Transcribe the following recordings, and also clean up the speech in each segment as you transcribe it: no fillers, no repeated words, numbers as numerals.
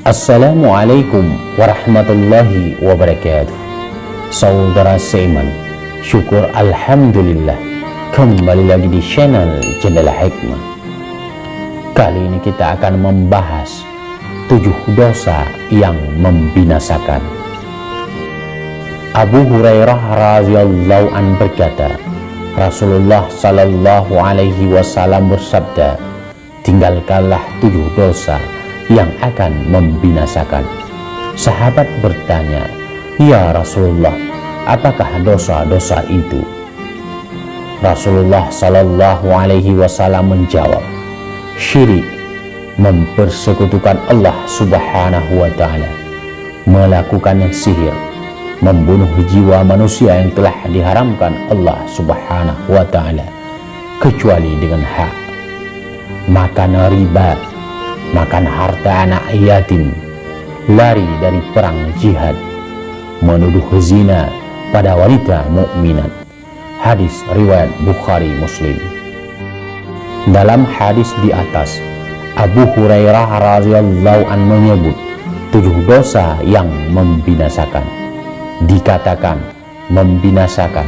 Assalamualaikum warahmatullahi wabarakatuh. Saudara seiman, syukur alhamdulillah kembali lagi di channel Jendela Hikmah. Kali ini kita akan membahas 7 dosa yang membinasakan. Abu Hurairah radhiyallahu an berkata, Rasulullah sallallahu alaihi wasallam bersabda, tinggalkanlah 7 dosa yang akan membinasakan. Sahabat bertanya, ya Rasulullah, apakah dosa-dosa itu? Rasulullah sallallahu alaihi wasallam menjawab, syirik, mempersekutukan Allah subhanahu wa ta'ala, melakukan sihir, membunuh jiwa manusia yang telah diharamkan Allah subhanahu wa ta'ala kecuali dengan hak, makan riba, makan harta anak yatim, lari dari perang jihad, menuduh zina pada wanita mukminat. Hadis riwayat Bukhari Muslim. Dalam hadis di atas, Abu Hurairah radhiyallahu an menyebut 7 dosa yang membinasakan. Dikatakan membinasakan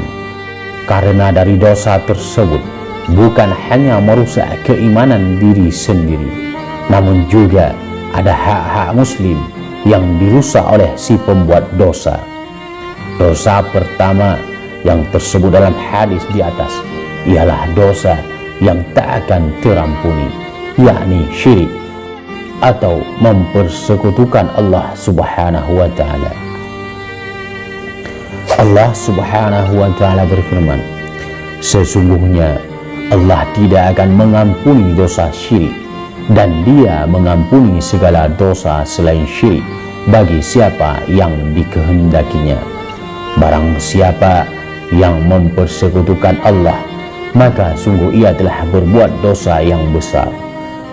karena dari dosa tersebut bukan hanya merusak keimanan diri sendiri, namun juga ada hak-hak muslim yang dirusak oleh si pembuat dosa. Dosa pertama yang tersebut dalam hadis di atas ialah dosa yang tak akan terampuni, yakni syirik atau mempersekutukan Allah subhanahu wa ta'ala. Allah subhanahu wa ta'ala berfirman, sesungguhnya Allah tidak akan mengampuni dosa syirik, dan Dia mengampuni segala dosa selain syirik bagi siapa yang dikehendakinya. Barang siapa yang mempersekutukan Allah, maka sungguh ia telah berbuat dosa yang besar.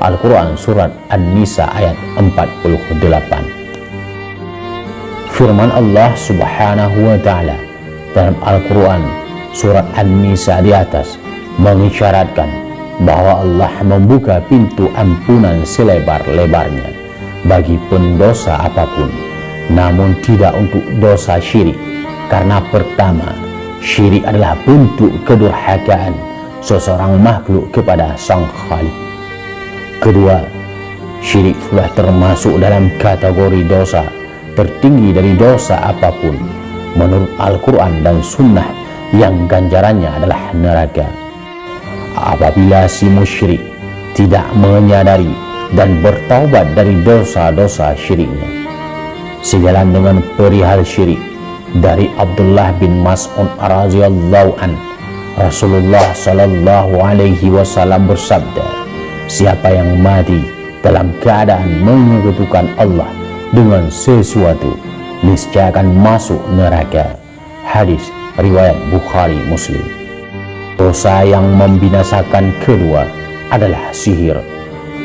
Al-Quran Surat An-Nisa ayat 48. Firman Allah subhanahu wa ta'ala dalam Al-Quran Surat An-Nisa di atas mengisyaratkan bahwa Allah membuka pintu ampunan selebar-lebarnya bagi pendosa apapun, namun tidak untuk dosa syirik. Karena pertama, syirik adalah bentuk kedurhakaan seseorang makhluk kepada Sang Khalik. Kedua, syirik sudah termasuk dalam kategori dosa tertinggi dari dosa apapun menurut Al-Quran dan Sunnah, yang ganjarannya adalah neraka. Apabila si musyrik tidak menyadari dan bertaubat dari dosa-dosa syiriknya. Sejalan dengan perihal syirik, dari Abdullah bin Mas'ud radhiyallahu an, Rasulullah sallallahu alaihi wasallam bersabda, siapa yang mati dalam keadaan menyekutukan Allah dengan sesuatu, niscaya akan masuk neraka. Hadis riwayat Bukhari Muslim. Dosa yang membinasakan kedua adalah sihir.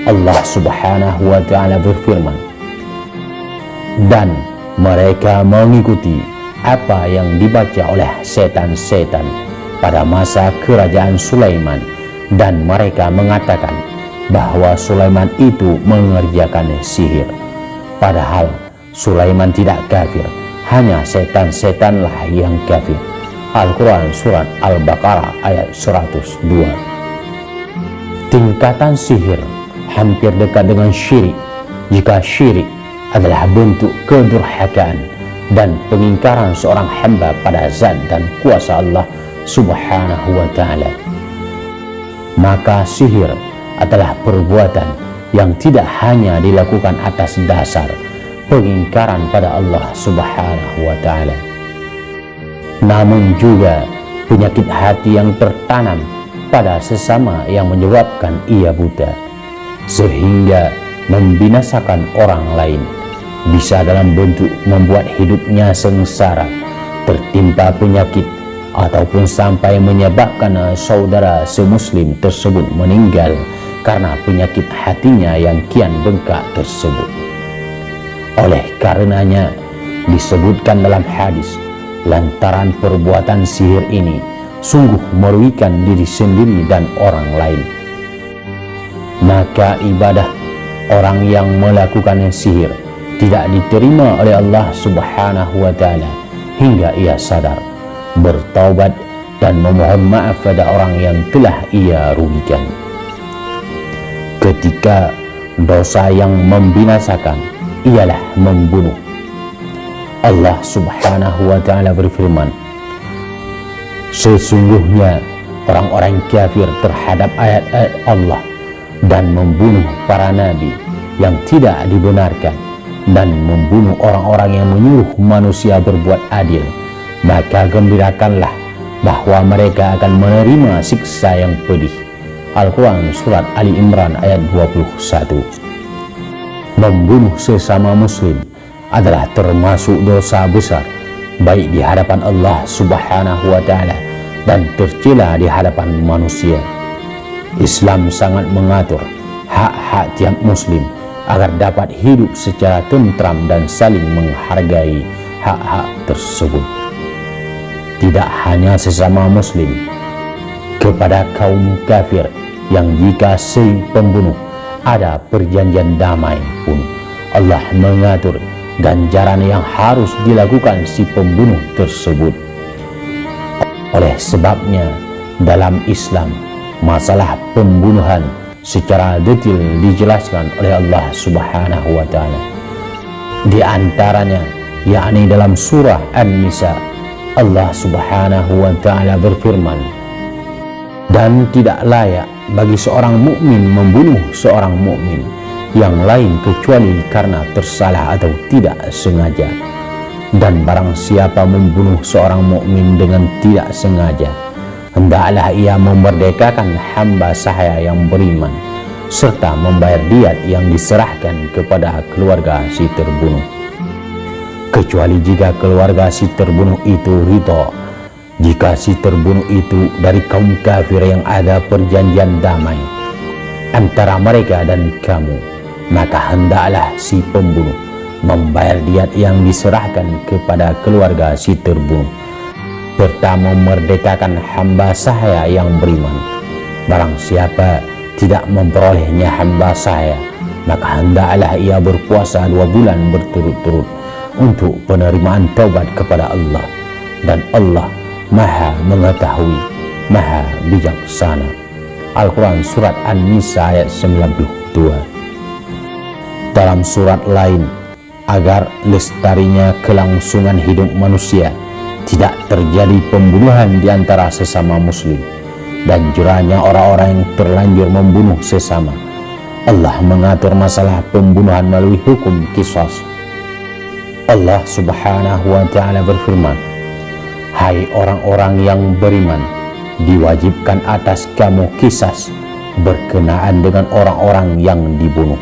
Allah subhanahu wa ta'ala berfirman, dan mereka mengikuti apa yang dibaca oleh setan-setan pada masa kerajaan Sulaiman, dan mereka mengatakan bahwa Sulaiman itu mengerjakan sihir. Padahal Sulaiman tidak kafir, hanya setan-setanlah yang kafir. Al-Quran Surat Al-Baqarah ayat 102. Tingkatan sihir hampir dekat dengan syirik, jika syirik adalah bentuk kedurhakaan dan pengingkaran seorang hamba pada zat dan kuasa Allah subhanahu wa ta'ala. Maka sihir adalah perbuatan yang tidak hanya dilakukan atas dasar pengingkaran pada Allah subhanahu wa ta'ala, namun juga penyakit hati yang tertanam pada sesama yang menyebabkan ia buta, sehingga membinasakan orang lain, bisa dalam bentuk membuat hidupnya sengsara, tertimpa penyakit, ataupun sampai menyebabkan saudara semuslim tersebut meninggal karena penyakit hatinya yang kian bengkak tersebut. Oleh karenanya disebutkan dalam hadis, lantaran perbuatan sihir ini sungguh merugikan diri sendiri dan orang lain, maka ibadah orang yang melakukan sihir tidak diterima oleh Allah Subhanahu wa Ta'ala hingga ia sadar, bertaubat dan memohon maaf pada orang yang telah ia rugikan. Ketika dosa yang membinasakan ialah membunuh, Allah Subhanahu wa Ta'ala berfirman, sesungguhnya orang-orang kafir terhadap ayat-ayat Allah dan membunuh para nabi yang tidak dibenarkan dan membunuh orang-orang yang menyuruh manusia berbuat adil, maka gembirakanlah bahwa mereka akan menerima siksa yang pedih. Al-Quran Surat Ali Imran ayat 21. Membunuh sesama muslim adalah termasuk dosa besar, baik di hadapan Allah Subhanahu wa Ta'ala dan tercela di hadapan manusia. Islam sangat mengatur hak-hak tiap muslim agar dapat hidup secara tentram dan saling menghargai hak-hak tersebut. Tidak hanya sesama muslim, kepada kaum kafir yang jika si pembunuh ada perjanjian damai pun Allah mengatur ganjaran yang harus dilakukan si pembunuh tersebut. Oleh sebabnya dalam Islam masalah pembunuhan secara detail dijelaskan oleh Allah Subhanahu wa Ta'ala. Di antaranya yakni dalam surah An-Nisa, Allah Subhanahu wa Ta'ala berfirman, dan tidak layak bagi seorang mukmin membunuh seorang mukmin yang lain kecuali karena tersalah atau tidak sengaja. Dan barang siapa membunuh seorang mukmin dengan tidak sengaja, hendaklah ia memerdekakan hamba sahaya yang beriman serta membayar diat yang diserahkan kepada keluarga si terbunuh, kecuali jika keluarga si terbunuh itu ridha. Jika si terbunuh itu dari kaum kafir yang ada perjanjian damai antara mereka dan kamu, maka hendaklah si pembunuh membayar diat yang diserahkan kepada keluarga si terbunuh serta memerdekakan hamba sahaya yang beriman. Barang siapa tidak memperolehnya hamba sahaya, maka hendaklah ia berpuasa 2 bulan berturut-turut untuk penerimaan taubat kepada Allah, dan Allah Maha mengetahui, Maha bijaksana. Al-Quran Surat An-Nisa ayat 92. Dalam surat lain, agar lestarinya kelangsungan hidup manusia, tidak terjadi pembunuhan di antara sesama muslim, dan jerahnya orang-orang yang terlanjur membunuh sesama, Allah mengatur masalah pembunuhan melalui hukum qisas. Allah Subhanahu wa Ta'ala berfirman, hai orang-orang yang beriman, diwajibkan atas kamu qisas berkenaan dengan orang-orang yang dibunuh.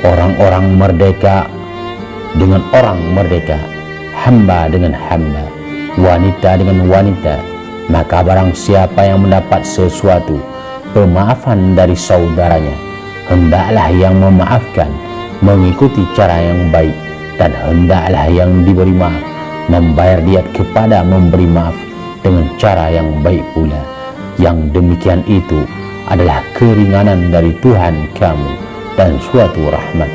Orang-orang merdeka dengan orang merdeka, hamba dengan hamba, wanita dengan wanita. Maka barang siapa yang mendapat sesuatu pemaafan dari saudaranya, hendaklah yang memaafkan mengikuti cara yang baik, dan hendaklah yang diberi maaf membayar diat kepada memberi maaf dengan cara yang baik pula. Yang demikian itu adalah keringanan dari Tuhan kamu dan suatu rahmat.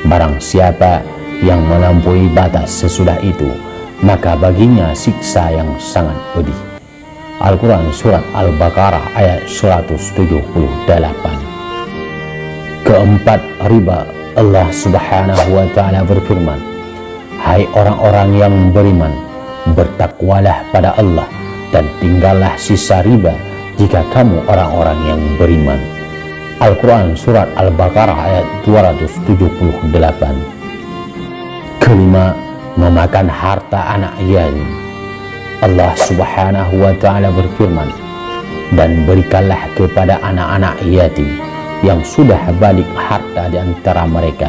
Barang siapa yang melampaui batas sesudah itu, maka baginya siksa yang sangat pedih. Al-Quran Surat Al-Baqarah ayat 178. Keempat, riba. Allah Subhanahu wa Ta'ala berfirman, hai orang-orang yang beriman, bertakwalah pada Allah dan tinggallah sisa riba jika kamu orang-orang yang beriman. Al-Quran Surat Al-Baqarah ayat 278. Kelima, memakan harta anak yatim. Allah Subhanahu wa Ta'ala berfirman, dan berikanlah kepada anak-anak yatim yang sudah balik harta di antara mereka.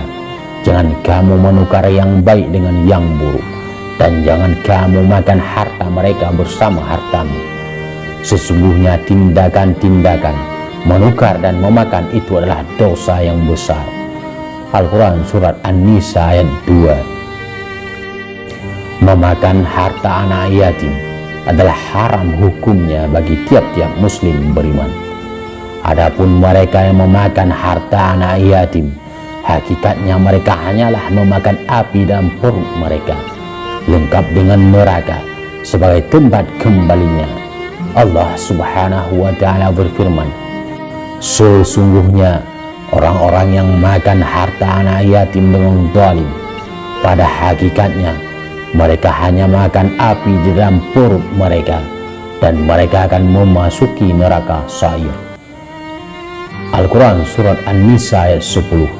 Jangan kamu menukar yang baik dengan yang buruk, dan jangan kamu makan harta mereka bersama hartamu. Sesungguhnya tindakan-tindakan menukar dan memakan itu adalah dosa yang besar. Al-Quran Surat An-Nisa ayat 2. Memakan harta anak yatim adalah haram hukumnya bagi tiap-tiap muslim beriman. Adapun mereka yang memakan harta anak yatim hakikatnya mereka hanyalah memakan api dalam perut mereka, lengkap dengan neraka sebagai tempat kembalinya. Allah Subhanahu wa Ta'ala berfirman, sesungguhnya orang-orang yang makan harta anak yatim dengan zalim, pada hakikatnya mereka hanya makan api di dalam perut mereka, dan mereka akan memasuki neraka sa'ir. Al-Quran Surat An-Nisa ayat 10.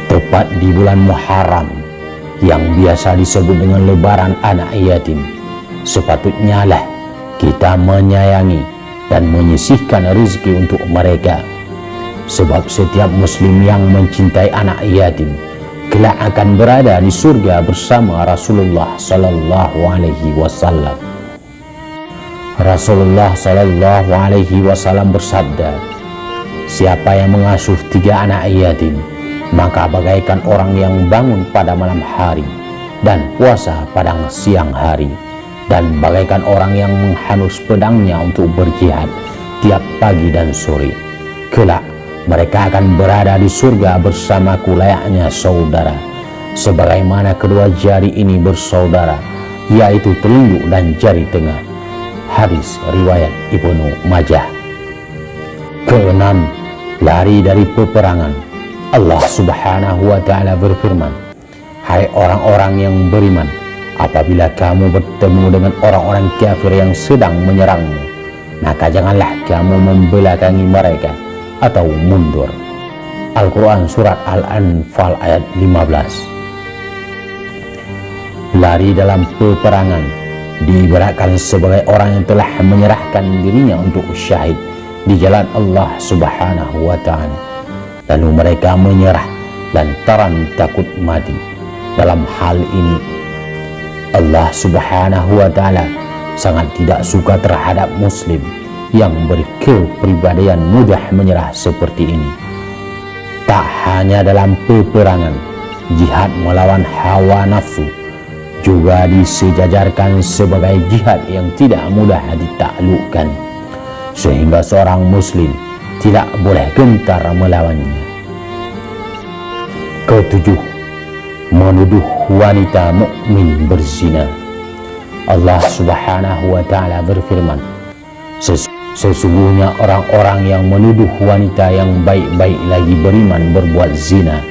Tepat di bulan Muharram yang biasa disebut dengan lebaran anak yatim, sepatutnya lah kita menyayangi dan menyisihkan rezeki untuk mereka, sebab setiap muslim yang mencintai anak yatim kelak akan berada di surga bersama Rasulullah sallallahu alaihi wasallam. Rasulullah sallallahu alaihi wasallam bersabda, siapa yang mengasuh 3 anak yatim, maka bagaikan orang yang bangun pada malam hari dan puasa pada siang hari, dan bagaikan orang yang menghanus pedangnya untuk berjihad tiap pagi dan sore. Kelak mereka akan berada di surga bersamaku layaknya saudara, sebagaimana kedua jari ini bersaudara, yaitu telunjuk dan jari tengah. Hadis riwayat Ibnu Majah. Keenam, lari dari peperangan. Allah Subhanahu wa Ta'ala berfirman, hai orang-orang yang beriman, apabila kamu bertemu dengan orang-orang kafir yang sedang menyerangmu, maka janganlah kamu membelakangi mereka atau mundur. Al-Quran Surat Al-Anfal ayat 15. Lari dalam peperangan diibaratkan sebagai orang yang telah menyerahkan dirinya untuk syahid di jalan Allah Subhanahu wa Ta'ala, lalu mereka menyerah lantaran takut mati. Dalam hal ini Allah Subhanahu wa Ta'ala sangat tidak suka terhadap muslim yang berkepribadian mudah menyerah seperti ini. Tak hanya dalam peperangan, jihad melawan hawa nafsu juga disejajarkan sebagai jihad yang tidak mudah ditaklukkan, sehingga seorang muslim tidak boleh gentar melawannya. Ketujuh, menuduh wanita mukmin berzina. Allah Subhanahu wa Ta'ala berfirman, sesungguhnya orang-orang yang menuduh wanita yang baik-baik lagi beriman berbuat zina,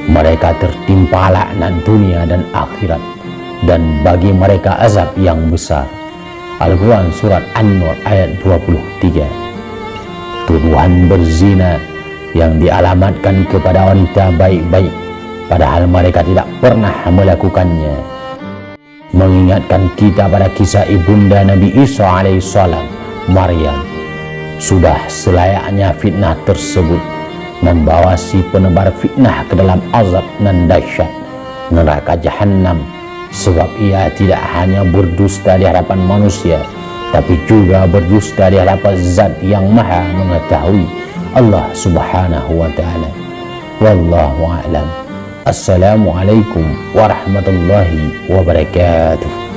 mereka tertimpa laknat dunia dan akhirat, dan bagi mereka azab yang besar. Al-Quran Surat An-Nur ayat 23. Tuduhan berzina yang dialamatkan kepada wanita baik-baik padahal mereka tidak pernah melakukannya mengingatkan kita pada kisah ibunda Nabi Isa alaihissalam, Maryam. Sudah selayaknya fitnah tersebut membawa si penebar fitnah ke dalam azab dan dahsyat neraka jahanam, sebab ia tidak hanya berdusta di hadapan manusia, tapi juga berdusta di hadapan Zat yang Maha Mengetahui, Allah Subhanahu wa Ta'ala. Wallahu a'lam. Assalamualaikum warahmatullahi wabarakatuh.